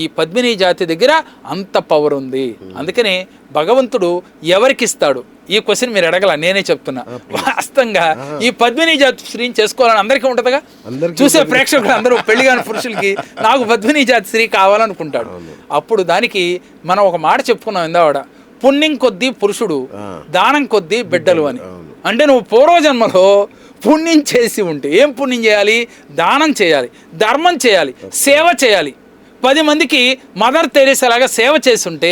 ఈ పద్మిని జాతి దగ్గర అంత పవర్ ఉంది. అందుకని భగవంతుడు ఎవరికి ఇస్తాడు ఈ క్వశ్చన్ మీరు అడగల, నేనే చెప్తున్నా. వాస్తవంగా ఈ పద్మిని జాతి స్త్రీని చేసుకోవాలని అందరికీ ఉంటుందిగా. చూసే ప్రేక్షకులు అందరూ పెళ్లి కాని పురుషులకి నాకు పద్మిని జాతి స్త్రీ కావాలనుకుంటాడు. అప్పుడు దానికి మనం ఒక మాట చెప్పుకున్నాం ఇందావిడ, పుణ్యం కొద్దీ పురుషుడు, దానం కొద్దీ బిడ్డలు అని. అంటే నువ్వు పూర్వజన్మలో పుణ్యం చేసి ఉంటే, ఏం పుణ్యం చేయాలి? దానం చేయాలి, ధర్మం చేయాలి, సేవ చేయాలి. 10 మందికి మదర్ తెరీసా లాగా సేవ చేస్తుంటే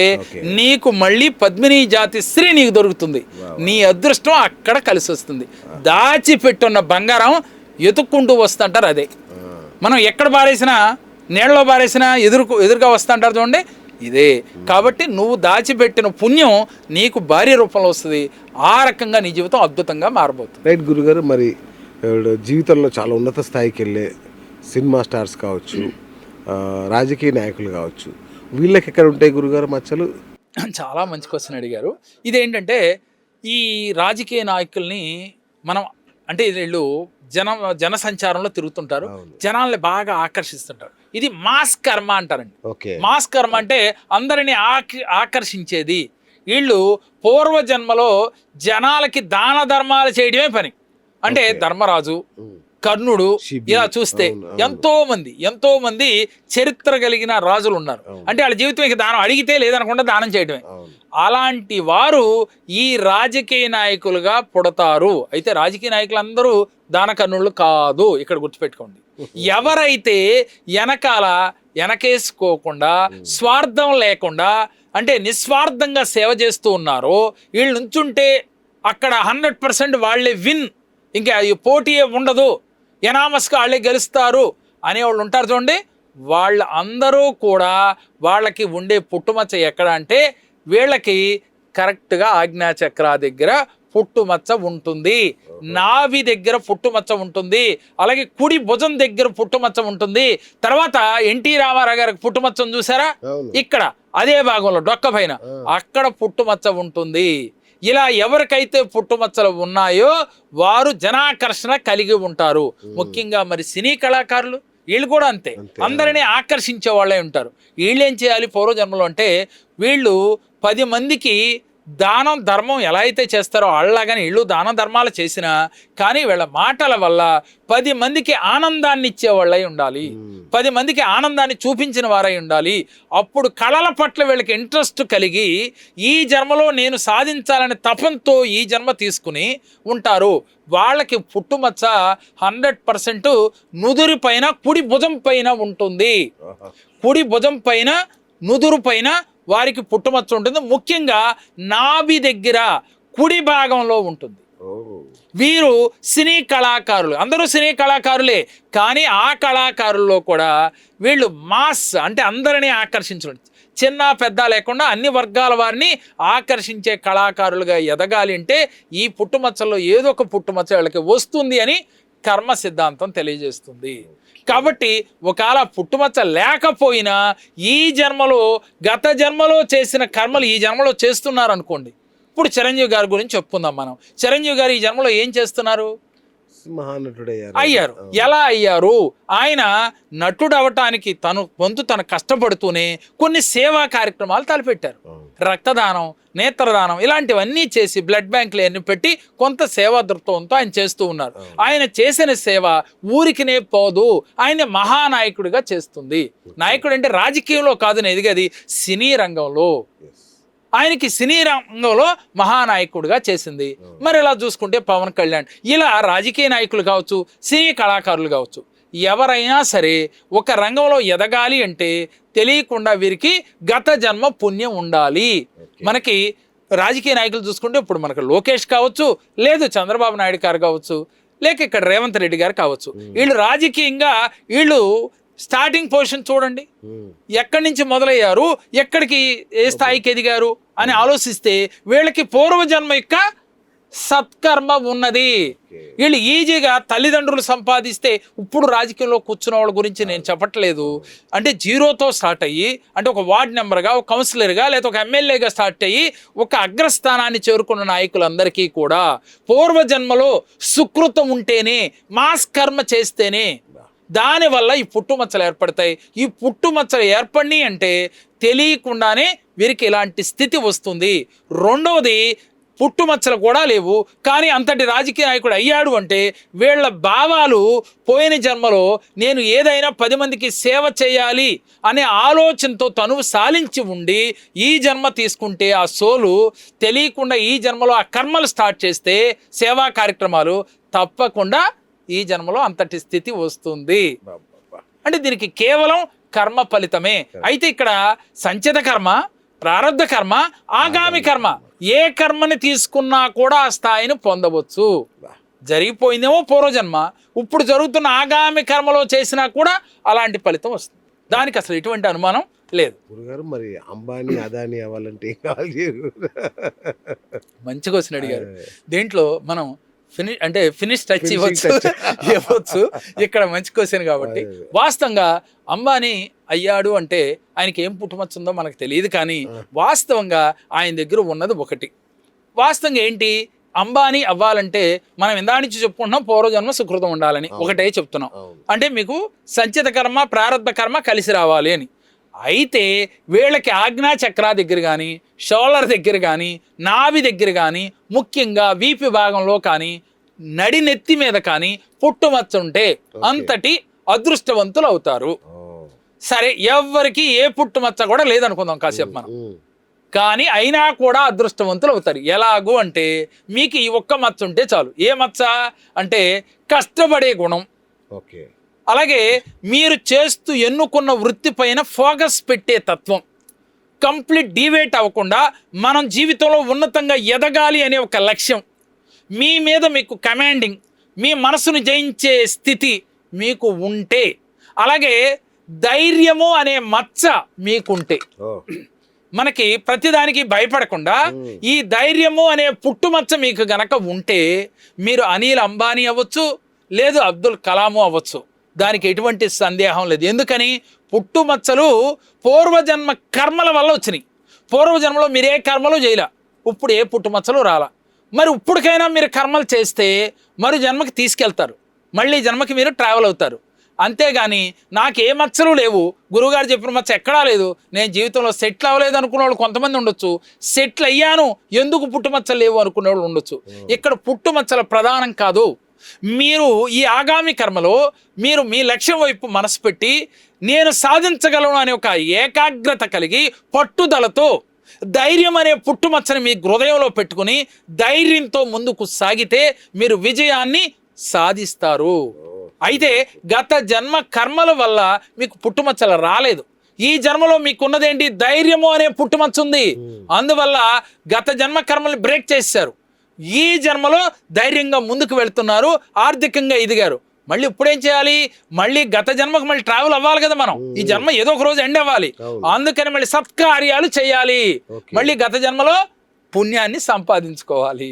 నీకు మళ్ళీ పద్మిని జాతి స్త్రీ నీకు దొరుకుతుంది. నీ అదృష్టం అక్కడ కలిసి వస్తుంది. దాచిపెట్టున్న బంగారం ఎతుక్కుంటూ వస్తుంటారు. అదే మనం ఎక్కడ పారేసినా, నీళ్ళలో పారేసినా ఎదురుగా వస్తుంటారు చూడండి, ఇదే. కాబట్టి నువ్వు దాచిపెట్టిన పుణ్యం నీకు భార్య రూపంలో వస్తుంది. ఆ రకంగా నీ జీవితం అద్భుతంగా మారబోతుంది. రైట్ గురుగారు, మరి జీవితంలో చాలా ఉన్నత స్థాయికి వెళ్ళే సినిమా స్టార్స్ కావచ్చు, రాజకీయ నాయకులు కావచ్చు, వీళ్ళకి ఎక్కడ ఉంటాయి గురుగారు మచ్చలు? చాలా మంచి క్వశ్చన్ అడిగారు. ఇదేంటంటే ఈ రాజకీయ నాయకుల్ని మనం అంటే వీళ్ళు జన సంచారంలో తిరుగుతుంటారు, జనాల్ని బాగా ఆకర్షిస్తుంటారు. ఇది మాస్ కర్మ అంటారండి. మాస్ కర్మ అంటే అందరినీ ఆకర్షించేది. వీళ్ళు పూర్వజన్మలో జనాలకి దాన ధర్మాలు చేయడమే పని. అంటే ధర్మరాజు, కర్ణుడు, ఇలా చూస్తే ఎంతో మంది చరిత్ర కలిగిన రాజులు ఉన్నారు. అంటే వాళ్ళ జీవితం ఇక దానం అడిగితే లేదనకుండా దానం చేయడమే. అలాంటి వారు ఈ రాజకీయ నాయకులుగా పుడతారు. అయితే రాజకీయ నాయకులు అందరూ దానకర్ణులు కాదు, ఇక్కడ గుర్తుపెట్టుకోండి. ఎవరైతే వెనకేసుకోకుండా స్వార్థం లేకుండా అంటే నిస్వార్థంగా సేవ చేస్తూ ఉన్నారో, వీళ్ళు నుంచుంటే అక్కడ 100% వాళ్ళే విన్, ఇంకా పోటీయే ఉండదు, ఎనామస్గా వాళ్ళే గెలుస్తారు అనేవాళ్ళు ఉంటారు చూడండి. వాళ్ళ అందరూ కూడా వాళ్ళకి ఉండే పుట్టుమచ్చ ఎక్కడ అంటే వీళ్ళకి కరెక్ట్గా ఆజ్ఞాచక్ర దగ్గర పుట్టుమచ్చ ఉంటుంది, నాభి దగ్గర పుట్టుమచ్చ ఉంటుంది, అలాగే కుడి భుజం దగ్గర పుట్టుమచ్చ ఉంటుంది. తర్వాత ఎన్టీ రామారావు గారికి పుట్టుమచ్చ చూసారా, ఇక్కడ అదే భాగంలో డొక్క పైన అక్కడ పుట్టుమచ్చ ఉంటుంది. ఇలా ఎవరికైతే పుట్టుమచ్చలు ఉన్నాయో వారు జనాకర్షణ కలిగి ఉంటారు. ముఖ్యంగా మరి సినీ కళాకారులు వీళ్ళు కూడా అంతే, అందరినీ ఆకర్షించే వాళ్ళే ఉంటారు. వీళ్ళు ఏం చేయాలి పూర్వజన్మలో అంటే, వీళ్ళు 10 మందికి దానం ధర్మం ఎలా అయితే చేస్తారో అలాగని వీళ్ళు దాన ధర్మాలు చేసినా కానీ వీళ్ళ మాటల వల్ల 10 మందికి ఆనందాన్ని ఇచ్చే వాళ్ళై ఉండాలి, 10 మందికి ఆనందాన్ని చూపించిన వారై ఉండాలి. అప్పుడు కళల పట్ల వీళ్ళకి ఇంట్రెస్ట్ కలిగి ఈ జన్మలో నేను సాధించాలనే తపంతో ఈ జన్మ తీసుకుని ఉంటారు. వాళ్ళకి పుట్టుమచ్చ 100% నుదురు పైన కుడి భుజం పైన ఉంటుంది. కుడి భుజం పైన నుదురు పైన వారికి పుట్టుమచ్చ ఉంటుంది. ముఖ్యంగా నాభి దగ్గర కుడి భాగంలో ఉంటుంది. వీరు సినీ కళాకారులు, అందరూ సినీ కళాకారులే, కానీ ఆ కళాకారుల్లో కూడా వీళ్ళు మాస్ అంటే అందరినీ ఆకర్షించడం, చిన్న పెద్ద లేకుండా అన్ని వర్గాల వారిని ఆకర్షించే కళాకారులుగా ఎదగాలి అంటే ఈ పుట్టుమచ్చల్లో ఏదో ఒక పుట్టుమచ్చ వీళ్ళకి వస్తుంది అని కర్మ సిద్ధాంతం తెలియజేస్తుంది. కాబట్టి ఒకవేళ పుట్టుమచ్చ లేకపోయినా ఈ జన్మలో గత జన్మలో చేసిన కర్మలు ఈ జన్మలో చేస్తున్నారు అనుకోండి. ఇప్పుడు చిరంజీవి గారి గురించి చెప్పుకుందాం మనం. చిరంజీవి గారు ఈ జన్మలో ఏం చేస్తున్నారు? అయ్యారు. ఎలా అయ్యారు? ఆయన నటుడు అవటానికి తను కష్టపడుతూనే కొన్ని సేవా కార్యక్రమాలు తలపెట్టారు. రక్తదానం, నేత్రదానం ఇలాంటివన్నీ చేసి బ్లడ్ బ్యాంకులు అన్ని పెట్టి కొంత సేవా దృక్పథంతో ఆయన చేస్తూ ఉన్నారు. ఆయన చేసిన సేవ ఊరికినే పోదు, ఆయన మహానాయకుడిగా చేస్తుంది. నాయకుడు అంటే రాజకీయంలో కాదు ఎదిగేది, సినీ రంగంలో. ఆయనకి సినీ రంగంలో మహానాయకుడిగా చేసింది. మరి ఇలా చూసుకుంటే పవన్ కళ్యాణ్, ఇలా రాజకీయ నాయకులు కావచ్చు, సినీ కళాకారులు కావచ్చు, ఎవరైనా సరే ఒక రంగంలో ఎదగాలి అంటే తెలియకుండా వీరికి గత జన్మ పుణ్యం ఉండాలి. మనకి రాజకీయ నాయకులు చూసుకుంటే ఇప్పుడు మనకు లోకేష్ కావచ్చు, లేదు చంద్రబాబు నాయుడు గారు కావచ్చు, లేక ఇక్కడ రేవంత్ రెడ్డి గారు కావచ్చు. వీళ్ళు రాజకీయంగా వీళ్ళు స్టార్టింగ్ పొజిషన్ చూడండి, ఎక్కడి నుంచి మొదలయ్యారు, ఎక్కడికి ఏ స్థాయికి ఎదిగారు అని ఆలోచిస్తే వీళ్ళకి పూర్వజన్మ యొక్క సత్కర్మ ఉన్నది. వీళ్ళు ఈజీగా తల్లిదండ్రులు సంపాదిస్తే, ఇప్పుడు రాజకీయంలో కూర్చున్న వాళ్ళ గురించి నేను చెప్పట్లేదు, అంటే జీరోతో స్టార్ట్ అయ్యి అంటే ఒక వార్డ్ మెంబర్గా, ఒక కౌన్సిలర్గా, లేదా ఒక ఎమ్మెల్యేగా స్టార్ట్ అయ్యి ఒక అగ్రస్థానాన్ని చేరుకున్న నాయకులందరికీ కూడా పూర్వజన్మలో సుకృతం ఉంటేనే, మాస్ కర్మ చేస్తేనే, దానివల్ల ఈ పుట్టుమచ్చలు ఏర్పడతాయి. ఈ పుట్టుమచ్చలు ఏర్పడినాయి అంటే తెలియకుండానే వీరికి ఇలాంటి స్థితి వస్తుంది. రెండవది, పుట్టుమచ్చలు కూడా లేవు కానీ అంతటి రాజకీయ నాయకుడు అయ్యాడు అంటే వీళ్ళ భావాలు పోయిన జన్మలో నేను ఏదైనా 10 మందికి సేవ చేయాలి అనే ఆలోచనతో తనువు సాలించి ఉండి ఈ జన్మ తీసుకుంటే ఆ సోలు తెలియకుండా ఈ జన్మలో ఆ కర్మలు స్టార్ట్ చేస్తే సేవా కార్యక్రమాలు తప్పకుండా ఈ జన్మలో అంతటి స్థితి వస్తుంది. అంటే దీనికి కేవలం కర్మ ఫలితమే. అయితే ఇక్కడ సంచిత కర్మ, ప్రారబ్ధ కర్మ, ఆగామి కర్మ, ఏ కర్మని తీసుకున్నా కూడా ఆ స్థాయిని పొందవచ్చు. జరిగిపోయిందేమో పూర్వజన్మ, ఇప్పుడు జరుగుతున్న ఆగామి కర్మలో చేసినా కూడా అలాంటి ఫలితం వస్తుంది. దానికి అసలు ఎటువంటి అనుమానం లేదు. గురుగారు మరి అంబానీ అదానీ అవ్వాలంటే ఏం కావాలి? మంచి క్వశ్చన్ అడిగారు. దీంట్లో మనం ఫినిష్ టచ్ ఇవ్వచ్చు. ఇక్కడ మంచి క్వశ్చన్ కాబట్టి వాస్తవంగా అంబానీ అయ్యాడు అంటే ఆయనకి ఏం పుట్టుమచ్చుందో మనకు తెలియదు కానీ వాస్తవంగా ఆయన దగ్గర ఉన్నది ఒకటి. వాస్తవంగా ఏంటి, అంబానీ అవ్వాలంటే మనం ఇందా నుంచి చెప్పుకుంటున్నాం పూర్వజన్మ సుకృతం ఉండాలని ఒకటే చెప్తున్నాం. అంటే మీకు సంచిత కర్మ, ప్రారబ్ధ కర్మ కలిసి రావాలి అని. అయితే వీళ్ళకి ఆజ్ఞా చక్ర దగ్గర కానీ, షోల్డర్ దగ్గర కానీ, నాభి దగ్గర కానీ, ముఖ్యంగా వీపి భాగంలో కానీ, నడినెత్తి మీద కానీ పుట్టుమచ్చ ఉంటే అంతటి అదృష్టవంతులు అవుతారు. సరే, ఎవ్వరికి ఏ పుట్టుమచ్చ కూడా లేదనుకుందాం కాసేపు మనం, కానీ అయినా కూడా అదృష్టవంతులు అవుతారు. ఎలాగూ అంటే మీకు ఈ ఒక్క మచ్చ ఉంటే చాలు. ఏ మచ్చ అంటే కష్టపడే గుణం, అలాగే మీరు చేస్తూ ఎన్నుకున్న వృత్తి పైన ఫోకస్ పెట్టే తత్వం, కంప్లీట్ డివేట్ అవ్వకుండా మనం జీవితంలో ఉన్నతంగా ఎదగాలి అనే ఒక లక్ష్యం, మీ మీద మీకు కమాండింగ్, మీ మనసును జయించే స్థితి మీకు ఉంటే, అలాగే ధైర్యము అనే మచ్చ మీకుంటే, మనకి ప్రతిదానికి భయపడకుండా ఈ ధైర్యము అనే పుట్టుమచ్చ మీకు గనక ఉంటే మీరు అనిల్ అంబానీ అవ్వచ్చు, లేదు అబ్దుల్ కలాము అవ్వచ్చు. దానికి ఎటువంటి సందేహం లేదు. ఎందుకని పుట్టుమచ్చలు పూర్వజన్మ కర్మల వల్ల వచ్చినాయి. పూర్వజన్మలో మీరు ఏ కర్మలు చేయలే, ఇప్పుడు ఏ పుట్టుమచ్చలు రాలా. మరి ఇప్పటికైనా మీరు కర్మలు చేస్తే మరో జన్మకి తీసుకెళ్తారు, మళ్ళీ జన్మకి మీరు ట్రావెల్ అవుతారు. అంతేగాని నాకు ఏ మచ్చలు లేవు, గురువుగారు చెప్పిన మచ్చ ఎక్కడా లేదు, నేను జీవితంలో సెటిల్ అవ్వలేదు అనుకునే వాళ్ళు కొంతమంది ఉండొచ్చు, సెటిల్ అయ్యాను ఎందుకు పుట్టుమచ్చలు లేవు అనుకునే వాళ్ళు ఉండొచ్చు. ఇక్కడ పుట్టుమచ్చల ప్రధానం కాదు. మీరు ఈ ఆగామి కర్మలో మీరు మీ లక్ష్యం వైపు మనసు పెట్టి నేను సాధించగలను అనే ఒక ఏకాగ్రత కలిగి పట్టుదలతో ధైర్యం అనే పుట్టుమచ్చని మీ హృదయంలో పెట్టుకుని ధైర్యంతో ముందుకు సాగితే మీరు విజయాన్ని సాధిస్తారు. అయితే గత జన్మ కర్మల వల్ల మీకు పుట్టుమచ్చలు రాలేదు. ఈ జన్మలో మీకున్నదేంటి, ధైర్యము అనే పుట్టుమచ్చ ఉంది. అందువల్ల గత జన్మ కర్మల్ని బ్రేక్ చేశారు. ఈ జన్మలో ధైర్యంగా ముందుకు వెళ్తున్నారు, ఆర్థికంగా ఎదిగారు. మళ్ళీ ఇప్పుడేం చేయాలి, మళ్ళీ గత జన్మకు మళ్ళీ ట్రావెల్ అవ్వాలి కదా మనం. ఈ జన్మ ఏదో ఒక రోజు ఎండ్ అవ్వాలి, అందుకని మళ్ళీ సత్కార్యాలు చేయాలి, మళ్ళీ గత జన్మలో పుణ్యాన్ని సంపాదించుకోవాలి.